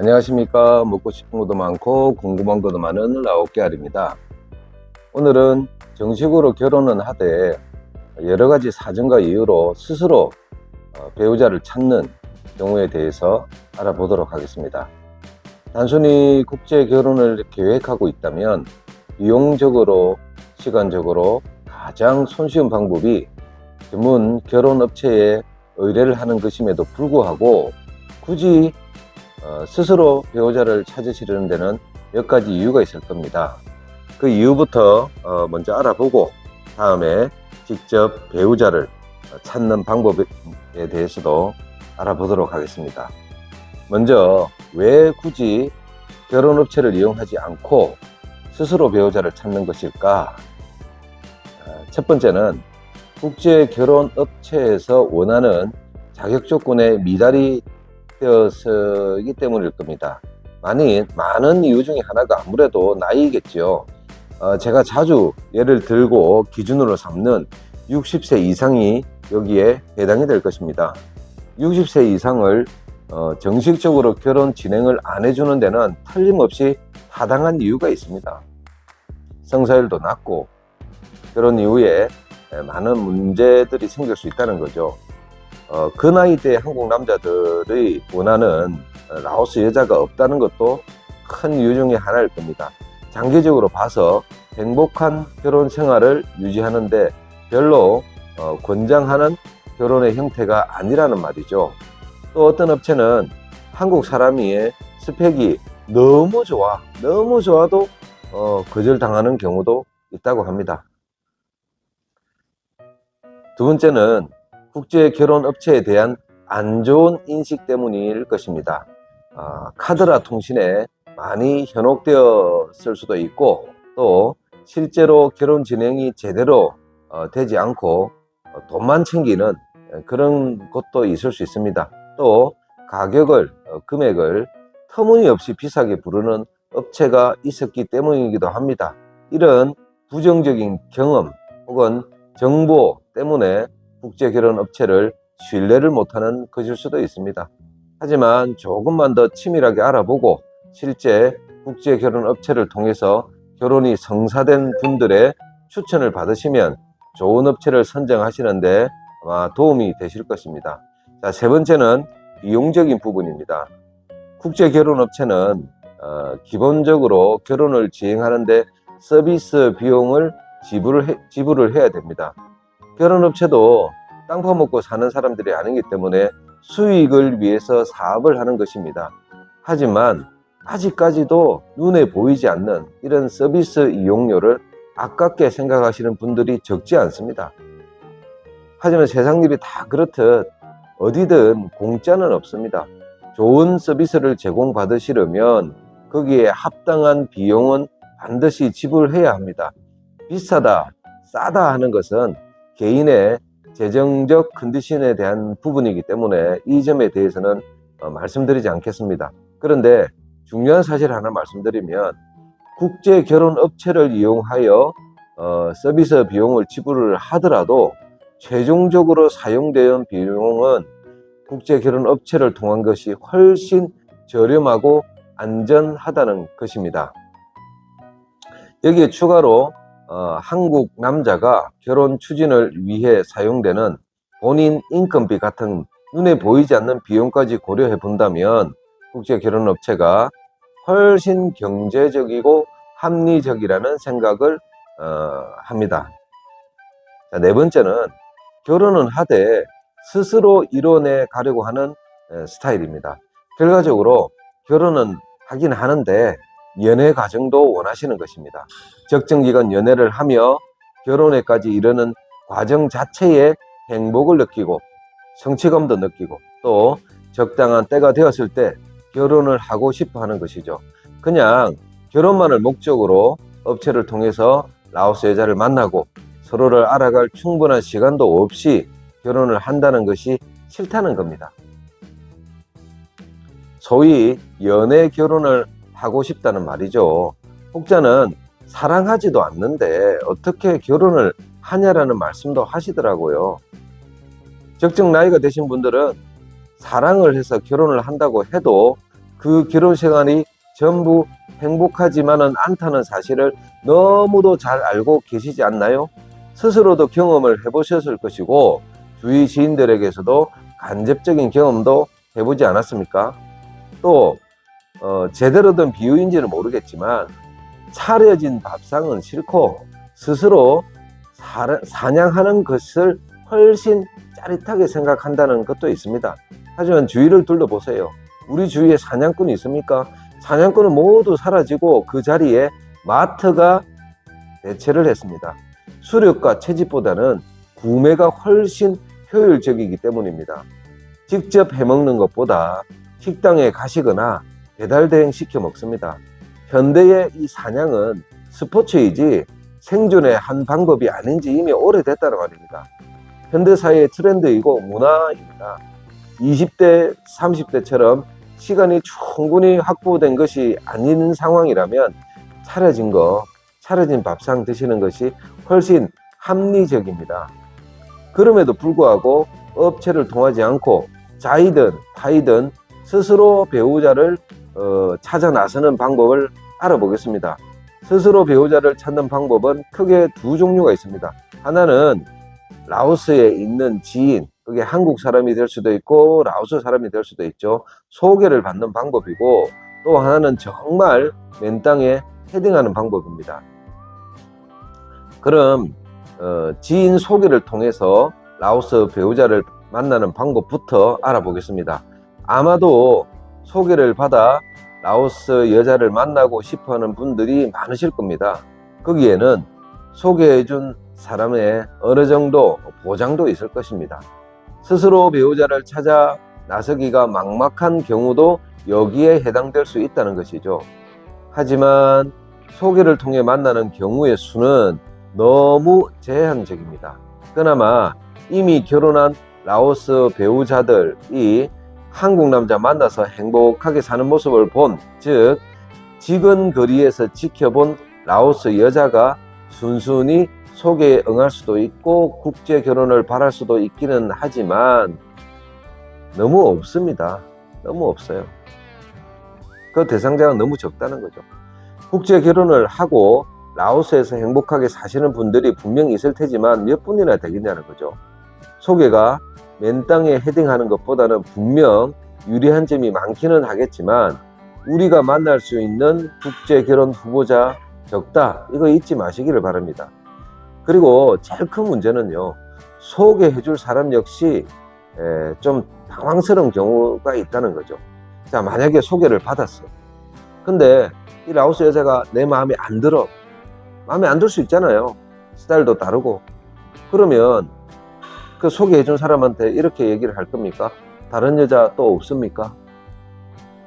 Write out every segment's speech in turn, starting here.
안녕하십니까. 먹고 싶은 것도 많고 궁금한 것도 많은 라오깨알입니다. 오늘은 정식으로 결혼은 하되 여러 가지 사정과 이유로 스스로 배우자를 찾는 경우에 대해서 알아보도록 하겠습니다. 단순히 국제 결혼을 계획하고 있다면 비용적으로 시간적으로 가장 손쉬운 방법이 전문 결혼 업체에 의뢰를 하는 것임에도 불구하고 굳이 스스로 배우자를 찾으시려는 데는 몇 가지 이유가 있을 겁니다. 그 이유부터 먼저 알아보고 다음에 직접 배우자를 찾는 방법에 대해서도 알아보도록 하겠습니다. 먼저 왜 굳이 결혼업체를 이용하지 않고 스스로 배우자를 찾는 것일까? 첫 번째는 국제 결혼업체에서 원하는 자격 조건에 미달이 되어서이기 때문일 겁니다. 많은 이유 중에 하나가 아무래도 나이겠죠. 제가 자주 예를 들고 기준으로 삼는 60세 이상이 여기에 해당이 될 것입니다. 60세 이상을 정식적으로 결혼 진행을 안 해주는 데는 틀림없이 타당한 이유가 있습니다. 성사율도 낮고 결혼 이후에 많은 문제들이 생길 수 있다는 거죠. 그 나이대 한국 남자들이 원하는 라오스 여자가 없다는 것도 큰 이유 중에 하나일 겁니다. 장기적으로 봐서 행복한 결혼 생활을 유지하는데 별로 권장하는 결혼의 형태가 아니라는 말이죠. 또 어떤 업체는 한국 사람이 스펙이 너무 좋아도 거절당하는 경우도 있다고 합니다. 두 번째는 국제 결혼 업체에 대한 안 좋은 인식 때문일 것입니다. 카드라 통신에 많이 현혹되었을 수도 있고 또 실제로 결혼 진행이 제대로 되지 않고 돈만 챙기는 그런 것도 있을 수 있습니다. 또 금액을 터무니없이 비싸게 부르는 업체가 있었기 때문이기도 합니다. 이런 부정적인 경험 혹은 정보 때문에 국제 결혼 업체를 신뢰를 못하는 것일 수도 있습니다. 하지만 조금만 더 치밀하게 알아보고 실제 국제 결혼 업체를 통해서 결혼이 성사된 분들의 추천을 받으시면 좋은 업체를 선정하시는데 아마 도움이 되실 것입니다. 자, 세 번째는 비용적인 부분입니다. 국제 결혼 업체는 기본적으로 결혼을 진행하는데 서비스 비용을 지불을 해야 됩니다. 결혼업체도 땅 파먹고 사는 사람들이 아니기 때문에 수익을 위해서 사업을 하는 것입니다. 하지만 아직까지도 눈에 보이지 않는 이런 서비스 이용료를 아깝게 생각하시는 분들이 적지 않습니다. 하지만 세상 일이 다 그렇듯 어디든 공짜는 없습니다. 좋은 서비스를 제공받으시려면 거기에 합당한 비용은 반드시 지불해야 합니다. 비싸다, 싸다 하는 것은 개인의 재정적 컨디션에 대한 부분이기 때문에 이 점에 대해서는 말씀드리지 않겠습니다. 그런데 중요한 사실 하나 말씀드리면 국제 결혼 업체를 이용하여 서비스 비용을 지불을 하더라도 최종적으로 사용되는 비용은 국제 결혼 업체를 통한 것이 훨씬 저렴하고 안전하다는 것입니다. 여기에 추가로 한국 남자가 결혼 추진을 위해 사용되는 본인 인건비 같은 눈에 보이지 않는 비용까지 고려해 본다면 국제 결혼 업체가 훨씬 경제적이고 합리적이라는 생각을 합니다. 자, 네 번째는 결혼은 하되 스스로 이뤄내 가려고 하는 스타일입니다. 결과적으로 결혼은 하긴 하는데 연애 과정도 원하시는 것입니다. 적정 기간 연애를 하며 결혼에까지 이르는 과정 자체에 행복을 느끼고 성취감도 느끼고 또 적당한 때가 되었을 때 결혼을 하고 싶어 하는 것이죠. 그냥 결혼만을 목적으로 업체를 통해서 라오스 여자를 만나고 서로를 알아갈 충분한 시간도 없이 결혼을 한다는 것이 싫다는 겁니다. 소위 연애 결혼을 하고 싶다는 말이죠. 혹자는 사랑하지도 않는데 어떻게 결혼을 하냐라는 말씀도 하시더라고요. 적정 나이가 되신 분들은 사랑을 해서 결혼을 한다고 해도 그 결혼 생활이 전부 행복하지만은 않다는 사실을 너무도 잘 알고 계시지 않나요? 스스로도 경험을 해보셨을 것이고 주위 지인들에게서도 간접적인 경험도 해보지 않았습니까? 또 제대로 된 비유인지는 모르겠지만 차려진 밥상은 싫고 스스로 사냥하는 것을 훨씬 짜릿하게 생각한다는 것도 있습니다. 하지만 주위를 둘러보세요. 우리 주위에 사냥꾼이 있습니까? 사냥꾼은 모두 사라지고 그 자리에 마트가 대체를 했습니다. 수렵과 채집보다는 구매가 훨씬 효율적이기 때문입니다. 직접 해먹는 것보다 식당에 가시거나 배달대행 시켜 먹습니다. 현대의 이 사냥은 스포츠이지 생존의 한 방법이 아닌지 이미 오래됐다는 말입니다. 현대사회의 트렌드이고 문화입니다. 20대, 30대처럼 시간이 충분히 확보된 것이 아닌 상황이라면 차려진 밥상 드시는 것이 훨씬 합리적입니다. 그럼에도 불구하고 업체를 통하지 않고 자이든 타이든 스스로 배우자를 찾아 나서는 방법을 알아보겠습니다. 스스로 배우자를 찾는 방법은 크게 두 종류가 있습니다. 하나는 라오스에 있는 지인, 그게 한국 사람이 될 수도 있고 라오스 사람이 될 수도 있죠. 소개를 받는 방법이고, 또 하나는 정말 맨 땅에 헤딩하는 방법입니다. 그럼 지인 소개를 통해서 라오스 배우자를 만나는 방법부터 알아보겠습니다. 아마도 소개를 받아 라오스 여자를 만나고 싶어하는 분들이 많으실 겁니다. 거기에는 소개해준 사람의 어느 정도 보장도 있을 것입니다. 스스로 배우자를 찾아 나서기가 막막한 경우도 여기에 해당될 수 있다는 것이죠. 하지만 소개를 통해 만나는 경우의 수는 너무 제한적입니다. 그나마 이미 결혼한 라오스 배우자들이 한국 남자 만나서 행복하게 사는 모습을 본, 즉 직은 거리에서 지켜본 라오스 여자가 순순히 소개에 응할 수도 있고 국제 결혼을 바랄 수도 있기는 하지만 너무 없습니다. 너무 없어요. 그 대상자가 너무 적다는 거죠. 국제 결혼을 하고 라오스에서 행복하게 사시는 분들이 분명히 있을 테지만 몇 분이나 되겠냐는 거죠. 소개가 맨 땅에 헤딩하는 것보다는 분명 유리한 점이 많기는 하겠지만 우리가 만날 수 있는 국제 결혼 후보자 적다, 이거 잊지 마시기를 바랍니다. 그리고 제일 큰 문제는요, 소개해 줄 사람 역시 좀 당황스러운 경우가 있다는 거죠. 자, 만약에 소개를 받았어. 근데 이 라오스 여자가 내 마음에 안 들어. 마음에 안 들 수 있잖아요. 스타일도 다르고. 그러면 그 소개해 준 사람한테 이렇게 얘기를 할 겁니까? 다른 여자 또 없습니까?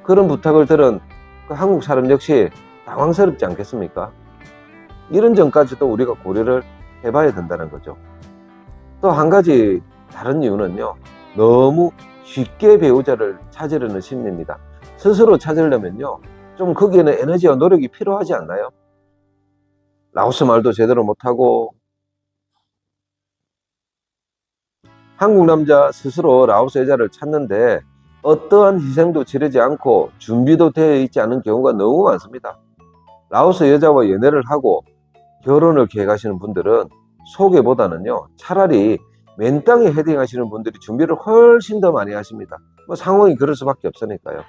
그런 부탁을 들은 그 한국 사람 역시 당황스럽지 않겠습니까? 이런 점까지도 우리가 고려를 해봐야 된다는 거죠. 또 한 가지 다른 이유는요, 너무 쉽게 배우자를 찾으려는 심리입니다. 스스로 찾으려면요, 좀 거기에는 에너지와 노력이 필요하지 않나요? 라오스 말도 제대로 못하고, 한국 남자 스스로 라오스 여자를 찾는데 어떠한 희생도 치르지 않고 준비도 되어 있지 않은 경우가 너무 많습니다. 라오스 여자와 연애를 하고 결혼을 계획하시는 분들은 소개보다는요, 차라리 맨 땅에 헤딩하시는 분들이 준비를 훨씬 더 많이 하십니다. 뭐 상황이 그럴 수밖에 없으니까요.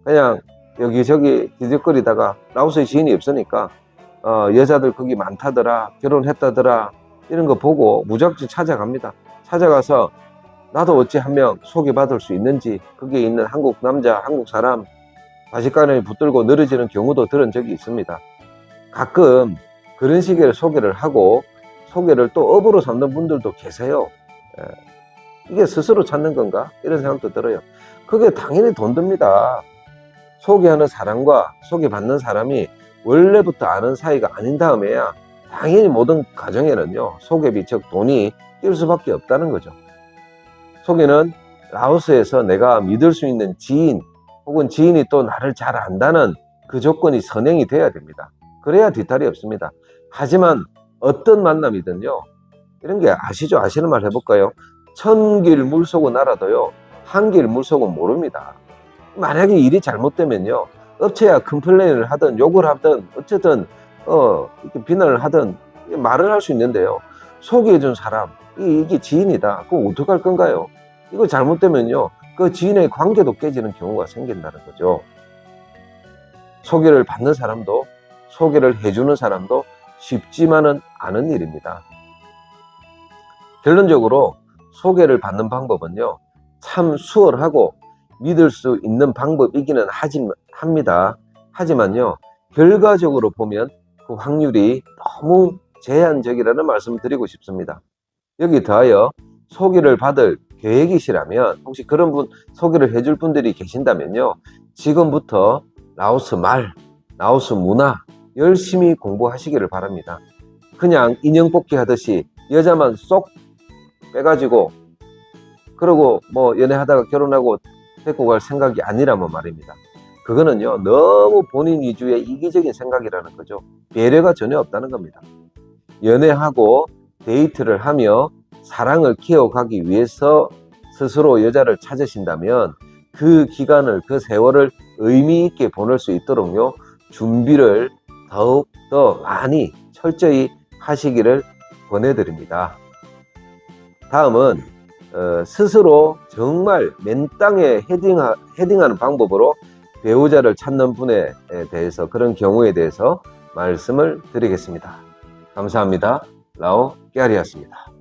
그냥 여기저기 뒤적거리다가 라오스에 지인이 없으니까 여자들 거기 많다더라, 결혼했다더라, 이런 거 보고 무작정 찾아갑니다. 찾아가서 나도 어찌 한 명 소개받을 수 있는지, 거기에 있는 한국 남자, 한국 사람 바짓가랑이 붙들고 늘어지는 경우도 들은 적이 있습니다. 가끔 그런 식의 소개를 하고 소개를 또 업으로 삼는 분들도 계세요. 이게 스스로 찾는 건가? 이런 생각도 들어요. 그게 당연히 돈 듭니다. 소개하는 사람과 소개받는 사람이 원래부터 아는 사이가 아닌 다음에야 당연히 모든 가정에는요, 소개비 즉 돈이 낄 수밖에 없다는 거죠. 소개는 라오스에서 내가 믿을 수 있는 지인 혹은 지인이 또 나를 잘 안다는 그 조건이 선행이 돼야 됩니다. 그래야 뒤탈이 없습니다. 하지만 어떤 만남이든요, 이런 게 아시죠? 아시는 말 해볼까요? 천길 물속은 알아도요, 한길 물속은 모릅니다. 만약에 일이 잘못되면요, 업체야 컴플레인을 하든 욕을 하든 어쨌든 이렇게 비난을 하든 말을 할 수 있는데요, 소개해준 사람, 이게 지인이다. 그럼 어떡할 건가요? 이거 잘못되면요, 그 지인의 관계도 깨지는 경우가 생긴다는 거죠. 소개를 받는 사람도 소개를 해주는 사람도 쉽지만은 않은 일입니다. 결론적으로 소개를 받는 방법은요, 참 수월하고 믿을 수 있는 방법이기는 합니다. 하지만요, 결과적으로 보면 그 확률이 너무 제한적이라는 말씀을 드리고 싶습니다. 여기 더하여 소개를 받을 계획이시라면, 혹시 그런 분 소개를 해줄 분들이 계신다면요, 지금부터 라오스 말, 라오스 문화 열심히 공부하시기를 바랍니다. 그냥 인형 뽑기 하듯이 여자만 쏙 빼가지고 그러고 뭐 연애하다가 결혼하고 데리고 갈 생각이 아니라면 말입니다. 그거는요, 너무 본인 위주의 이기적인 생각이라는 거죠. 배려가 전혀 없다는 겁니다. 연애하고 데이트를 하며 사랑을 키워가기 위해서 스스로 여자를 찾으신다면 그 기간을, 그 세월을 의미 있게 보낼 수 있도록요, 준비를 더욱 더 많이 철저히 하시기를 권해드립니다. 다음은 스스로 정말 맨 땅에 헤딩하는 방법으로 배우자를 찾는 분에 대해서, 그런 경우에 대해서 말씀을 드리겠습니다. 감사합니다. 라오 깨알이었습니다.